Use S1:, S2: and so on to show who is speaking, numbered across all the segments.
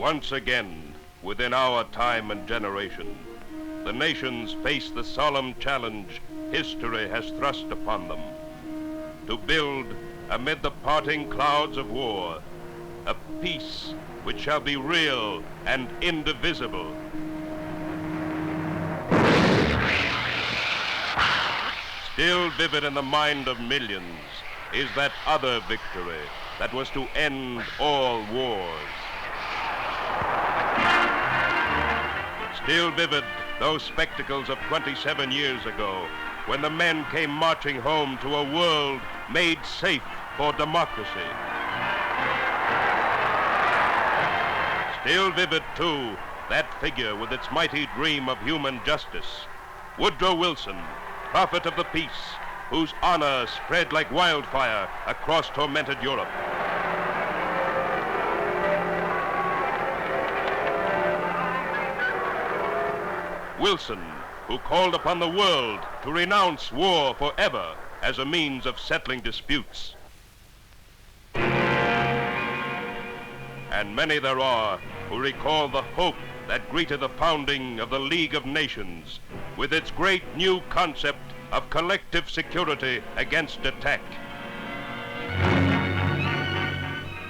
S1: Once again, within our time and generation, the nations face the solemn challenge history has thrust upon them, to build, amid the parting clouds of war, a peace which shall be real and indivisible. Still vivid in the mind of millions is that other victory that was to end all wars. Still vivid those spectacles of 27 years ago when the men came marching home to a world made safe for democracy. Still vivid, too, that figure with its mighty dream of human justice, Woodrow Wilson, prophet of the peace, whose honor spread like wildfire across tormented Europe. Wilson, who called upon the world to renounce war forever as a means of settling disputes. And many there are who recall the hope that greeted the founding of the League of Nations with its great new concept of collective security against attack.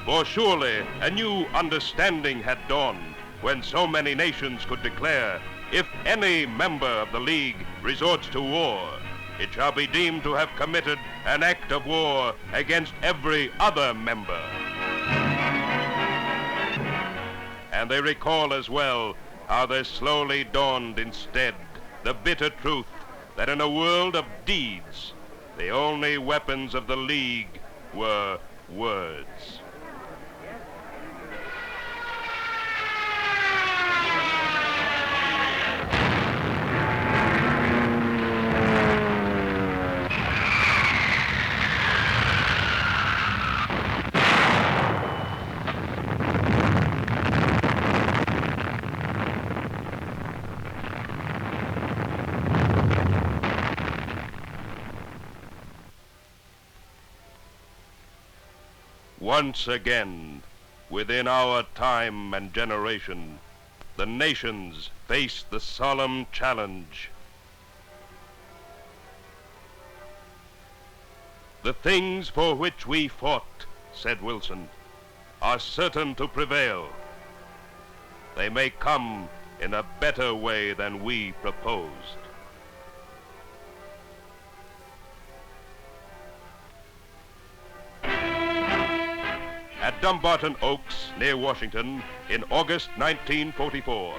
S1: For surely a new understanding had dawned when so many nations could declare, if any member of the League resorts to war, it shall be deemed to have committed an act of war against every other member. And they recall as well how there slowly dawned instead the bitter truth that in a world of deeds, the only weapons of the League were words. Once again, within our time and generation, the nations face the solemn challenge. The things for which we fought, said Wilson, are certain to prevail. They may come in a better way than we proposed. At Dumbarton Oaks, near Washington, in August 1944,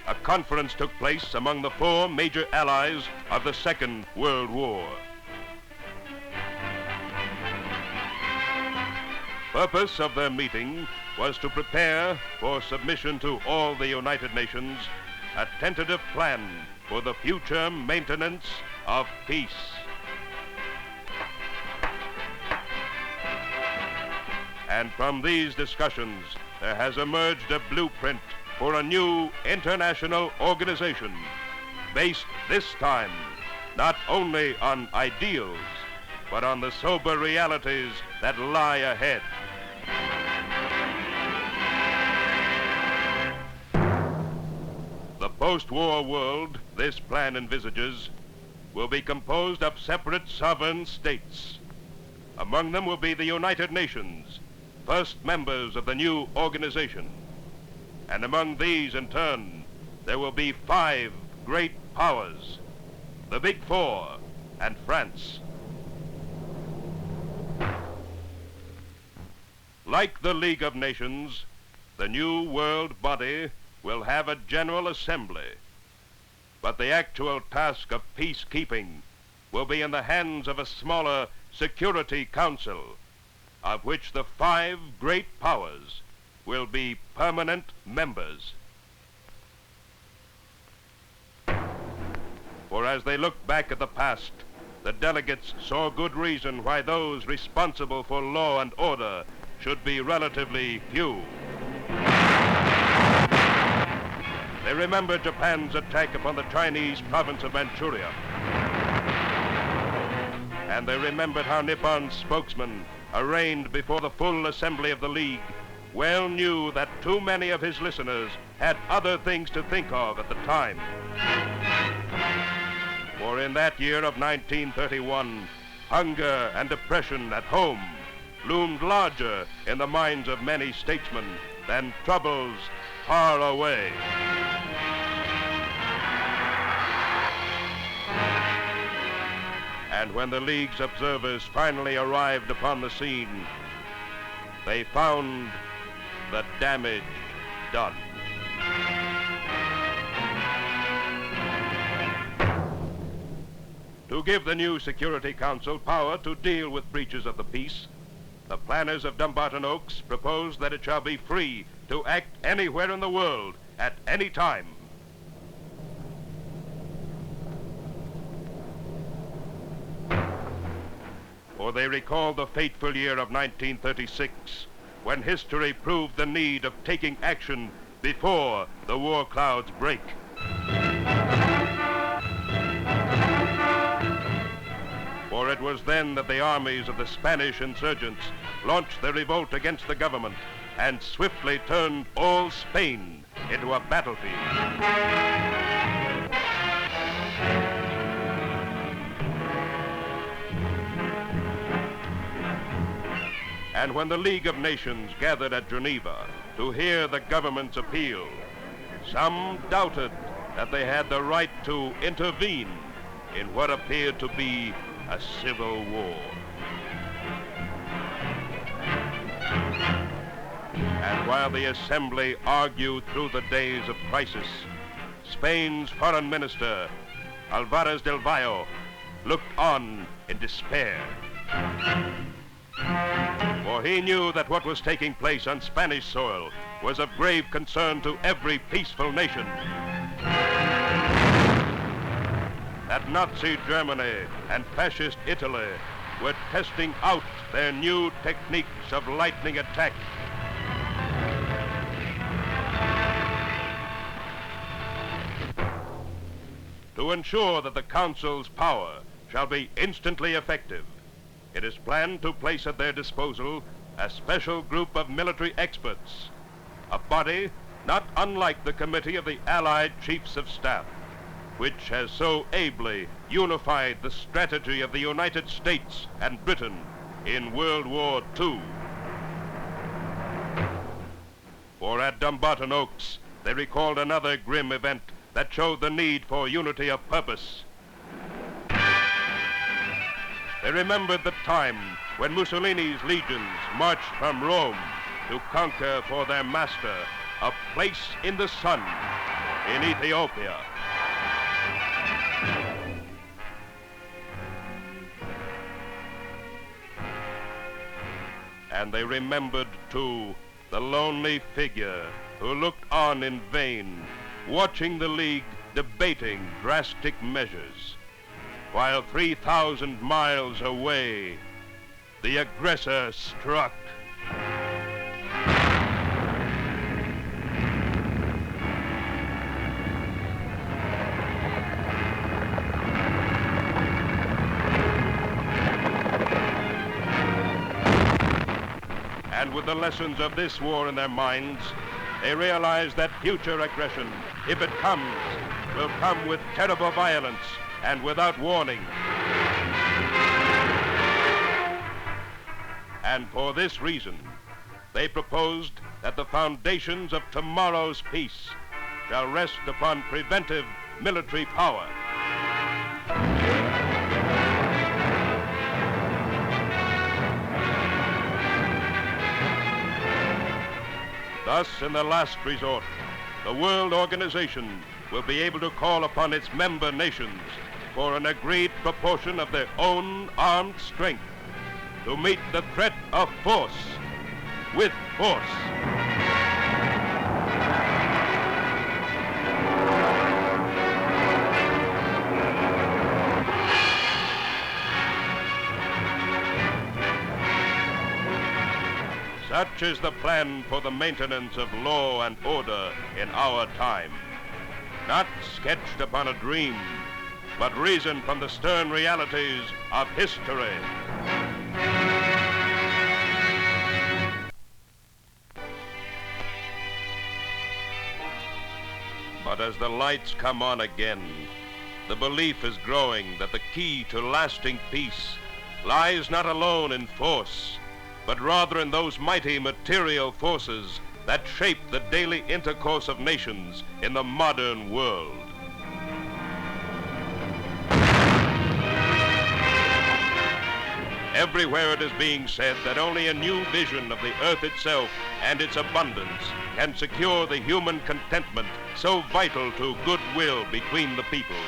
S1: a conference took place among the four major allies of the Second World War. Purpose of their meeting was to prepare for submission to all the United Nations a tentative plan for the future maintenance of peace. And from these discussions, there has emerged a blueprint for a new international organization, based this time not only on ideals, but on the sober realities that lie ahead. The post-war world this plan envisages will be composed of separate sovereign states. Among them will be the United Nations, first members of the new organization. And among these, in turn, there will be 5 great powers, the Big Four and France. Like the League of Nations, the new world body will have a General Assembly, but the actual task of peacekeeping will be in the hands of a smaller Security Council, of which the 5 great powers will be permanent members. For as they looked back at the past, the delegates saw good reason why those responsible for law and order should be relatively few. They remembered Japan's attack upon the Chinese province of Manchuria. And they remembered how Nippon's spokesman arraigned before the full assembly of the League well knew that too many of his listeners had other things to think of at the time. For in that year of 1931, hunger and depression at home loomed larger in the minds of many statesmen than troubles far away. And when the League's observers finally arrived upon the scene, they found the damage done. To give the new Security Council power to deal with breaches of the peace, the planners of Dumbarton Oaks proposed that it shall be free to act anywhere in the world at any time. For they recalled the fateful year of 1936, when history proved the need of taking action before the war clouds break. For it was then that the armies of the Spanish insurgents launched their revolt against the government and swiftly turned all Spain into a battlefield. And when the League of Nations gathered at Geneva to hear the government's appeal, some doubted that they had the right to intervene in what appeared to be a civil war. And while the Assembly argued through the days of crisis, Spain's foreign minister, Alvarez del Valle, looked on in despair. For he knew that what was taking place on Spanish soil was of grave concern to every peaceful nation. That Nazi Germany and fascist Italy were testing out their new techniques of lightning attack. To ensure that the Council's power shall be instantly effective, it is planned to place at their disposal a special group of military experts, a body not unlike the Committee of the Allied Chiefs of Staff, which has so ably unified the strategy of the United States and Britain in World War II. For at Dumbarton Oaks, they recalled another grim event that showed the need for unity of purpose. They remembered the time when Mussolini's legions marched from Rome to conquer for their master a place in the sun in Ethiopia. And they remembered, too, the lonely figure who looked on in vain, watching the League debating drastic measures, while 3,000 miles away, the aggressor struck. And with the lessons of this war in their minds, they realize that future aggression, if it comes, will come with terrible violence and without warning. And for this reason, they proposed that the foundations of tomorrow's peace shall rest upon preventive military power. Thus, in the last resort, the World Organization will be able to call upon its member nations for an agreed proportion of their own armed strength to meet the threat of force with force. Such is the plan for the maintenance of law and order in our time. Not sketched upon a dream, but reasoned from the stern realities of history. as the lights come on again, the belief is growing that the key to lasting peace lies not alone in force, but rather in those mighty material forces that shape the daily intercourse of nations in the modern world. Everywhere it is being said that only a new vision of the earth itself and its abundance can secure the human contentment so vital to goodwill between the peoples.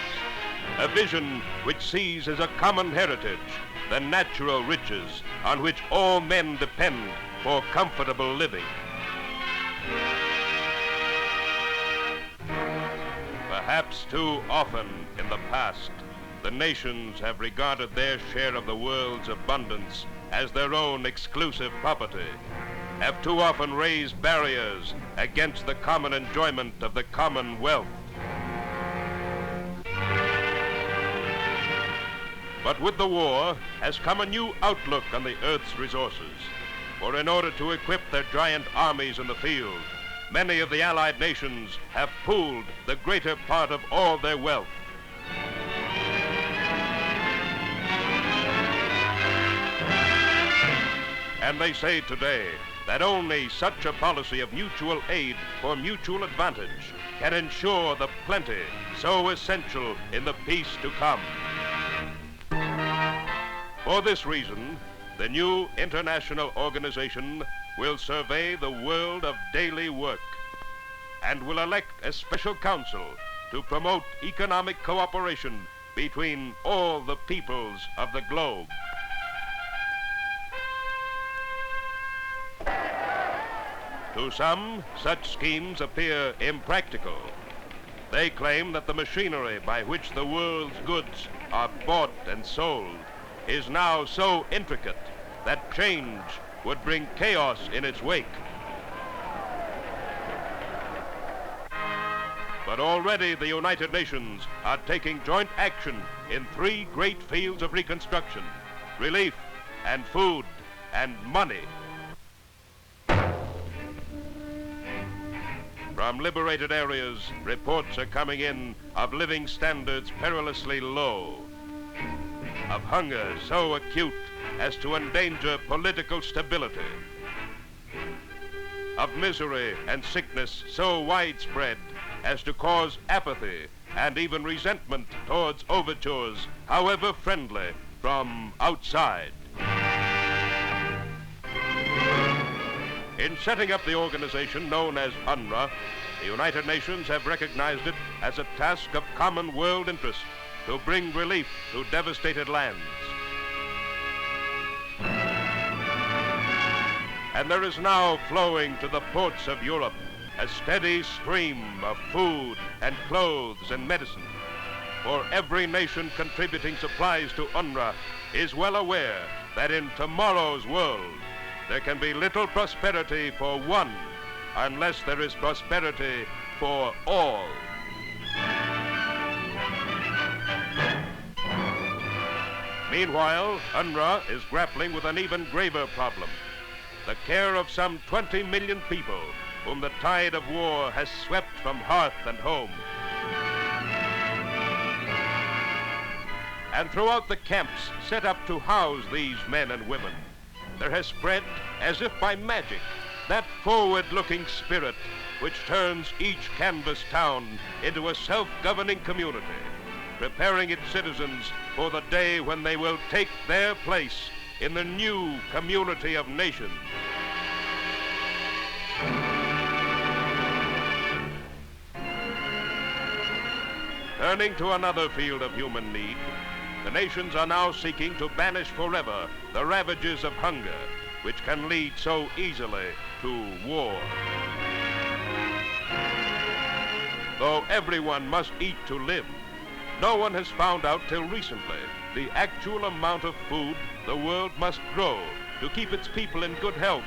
S1: A vision which sees as a common heritage the natural riches on which all men depend for comfortable living. Perhaps too often in the past, the nations have regarded their share of the world's abundance as their own exclusive property, have too often raised barriers against the common enjoyment of the common wealth. But with the war has come a new outlook on the Earth's resources. For in order to equip their giant armies in the field, many of the Allied nations have pooled the greater part of all their wealth. And they say today that only such a policy of mutual aid for mutual advantage can ensure the plenty so essential in the peace to come. For this reason, the new international organization will survey the world of daily work and will elect a special council to promote economic cooperation between all the peoples of the globe. To some, such schemes appear impractical. They claim that the machinery by which the world's goods are bought and sold is now so intricate that change would bring chaos in its wake. But already the United Nations are taking joint action in 3 great fields of reconstruction: relief and food and money. From liberated areas, reports are coming in of living standards perilously low, of hunger so acute as to endanger political stability, of misery and sickness so widespread as to cause apathy and even resentment towards overtures, however friendly, from outside. In setting up the organization known as UNRWA, the United Nations have recognized it as a task of common world interest to bring relief to devastated lands. And there is now flowing to the ports of Europe a steady stream of food and clothes and medicine. For every nation contributing supplies to UNRWA is well aware that in tomorrow's world, there can be little prosperity for one unless there is prosperity for all. Meanwhile, UNRWA is grappling with an even graver problem: the care of some 20 million people whom the tide of war has swept from hearth and home. And throughout the camps set up to house these men and women, there has spread, as if by magic, that forward-looking spirit which turns each canvas town into a self-governing community, preparing its citizens for the day when they will take their place in the new community of nations. Turning to another field of human need, the nations are now seeking to banish forever the ravages of hunger, which can lead so easily to war. Though everyone must eat to live, no one has found out till recently the actual amount of food the world must grow to keep its people in good health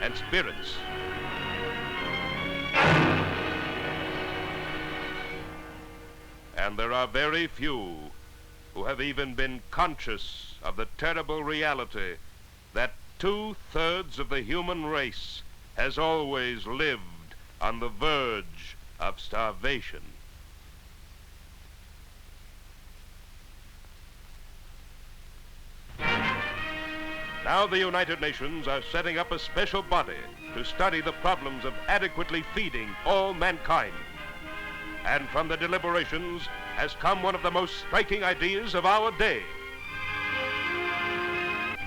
S1: and spirits. And there are very few who have even been conscious of the terrible reality that 2/3 of the human race has always lived on the verge of starvation. Now the United Nations are setting up a special body to study the problems of adequately feeding all mankind. And from the deliberations has come one of the most striking ideas of our day.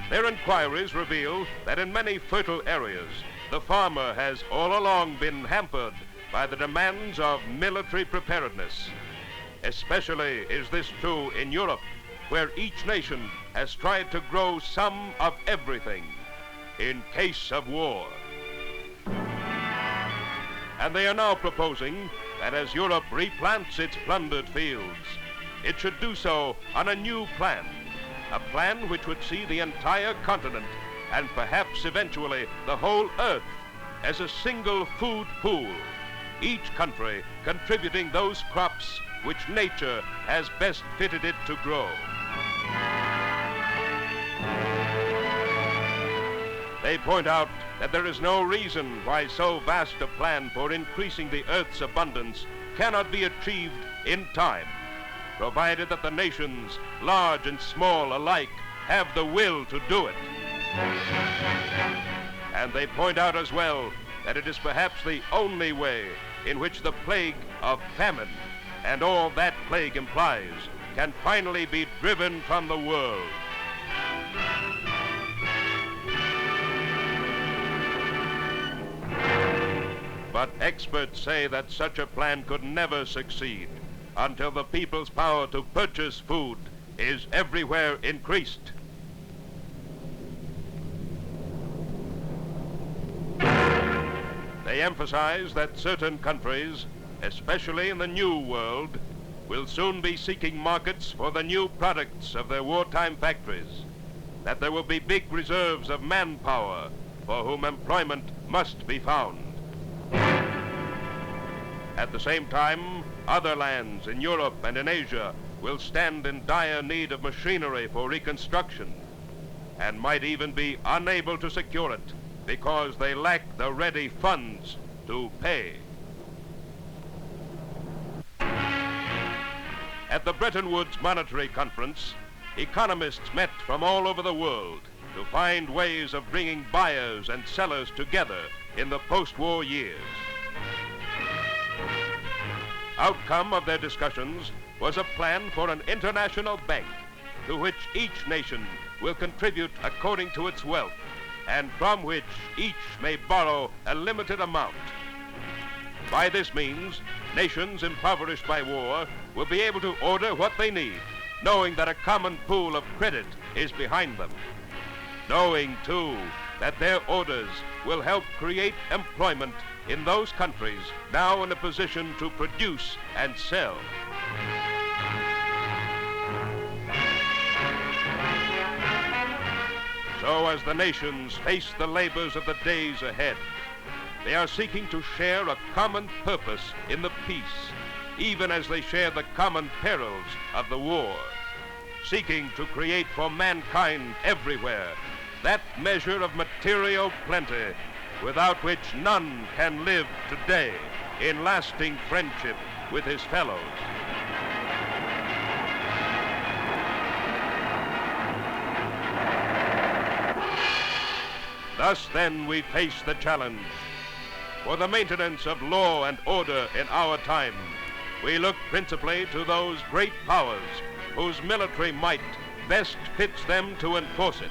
S1: Their inquiries reveal that in many fertile areas, the farmer has all along been hampered by the demands of military preparedness. Especially is this true in Europe, where each nation has tried to grow some of everything in case of war. And they are now proposing that as Europe replants its plundered fields, it should do so on a new plan, a plan which would see the entire continent and perhaps eventually the whole earth as a single food pool, each country contributing those crops which nature has best fitted it to grow. They point out that there is no reason why so vast a plan for increasing the Earth's abundance cannot be achieved in time, provided that the nations, large and small alike, have the will to do it. And they point out as well that it is perhaps the only way in which the plague of famine and all that plague implies can finally be driven from the world. But experts say that such a plan could never succeed until the people's power to purchase food is everywhere increased. They emphasize that certain countries, especially in the New World, will soon be seeking markets for the new products of their wartime factories, that there will be big reserves of manpower for whom employment must be found. At the same time, other lands in Europe and in Asia will stand in dire need of machinery for reconstruction and might even be unable to secure it because they lack the ready funds to pay. At the Bretton Woods Monetary Conference, economists met from all over the world to find ways of bringing buyers and sellers together in the post-war years. Outcome of their discussions was a plan for an international bank to which each nation will contribute according to its wealth and from which each may borrow a limited amount. By this means, nations impoverished by war will be able to order what they need, knowing that a common pool of credit is behind them. Knowing, too, that their orders will help create employment in those countries now in a position to produce and sell. So as the nations face the labors of the days ahead, they are seeking to share a common purpose in the peace, even as they share the common perils of the war, seeking to create for mankind everywhere that measure of material plenty without which none can live today in lasting friendship with his fellows. Thus then we face the challenge. For the maintenance of law and order in our time, we look principally to those great powers whose military might best fits them to enforce it.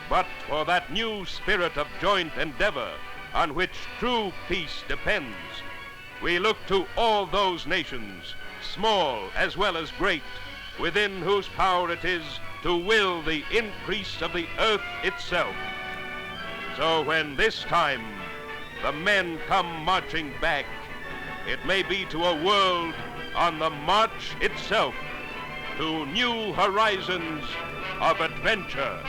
S1: But for that new spirit of joint endeavor on which true peace depends, we look to all those nations, small as well as great, within whose power it is to will the increase of the earth itself. So when this time the men come marching back, it may be to a world on the march itself, to new horizons of adventure.